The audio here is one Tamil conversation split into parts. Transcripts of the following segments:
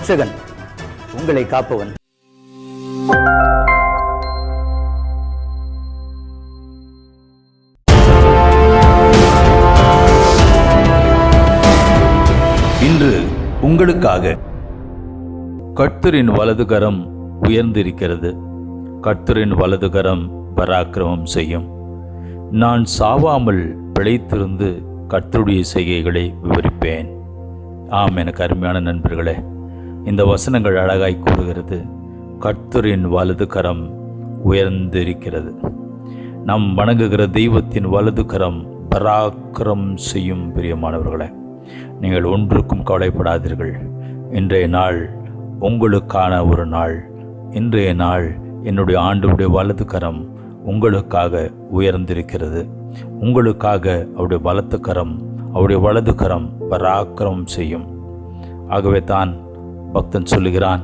ரட்சகன், உங்களை காப்பவன். இன்று உங்களுக்காக கர்த்தரின் வலதுகரம் உயர்ந்திருக்கிறது. கர்த்தரின் வலதுகரம் பராக்கிரமம் செய்யும். நான் சாவாமல் பிழைத்திருந்து கர்த்தருடைய செய்கைகளை விவரிப்பேன். ஆம், எனக்கு அருமையான நண்பர்களே, இந்த வசனங்கள் அழகாய் கூறுகிறது. கர்த்தரின் வலதுகரம் உயர்ந்திருக்கிறது. நாம் வணங்குகிற தெய்வத்தின் வலதுகரம் பராக்கிரமம் செய்யும். பிரியமானவர்களே, நீங்கள் ஒன்றுக்கும் கவலைப்படாதீர்கள். இன்றைய நாள் உங்களுக்கான ஒரு நாள். இன்றைய நாள் என்னுடைய ஆண்டவருடைய வலதுகரம் உங்களுக்காக உயர்ந்திருக்கிறது. உங்களுக்காக அவருடைய பலத்துக்கரம், அவருடைய வலதுகரம் பராக்கிரமம் செய்யும். ஆகவே தான் பக்தன் சொல்லுகிறான்,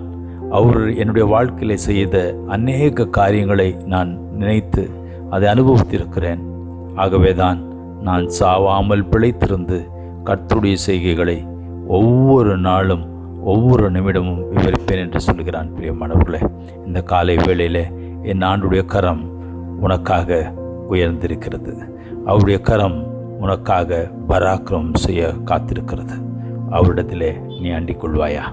அவர் என்னுடைய வாழ்க்கையில செய்த அநேக காரியங்களை நான் நினைத்து அதை அனுபவித்திருக்கிறேன். ஆகவே தான் நான் சாவாமல் பிழைத்திருந்து கர்த்தருடைய செய்கைகளை ஒவ்வொரு நாளும் ஒவ்வொரு நிமிடமும் விவரிப்பேன் என்று சொல்லுகிறான். பிரியமானவர்களே, இந்த காலை வேளையிலே என் ஆண்டுடைய கரம் உனக்காக உயர்ந்திருக்கிறது. அவருடைய கரம் உனக்காக பராக்கிரமம் செய்ய காத்திருக்கிறது. அவரிடத்திலே நீ அண்டிக் கொள்வாயா?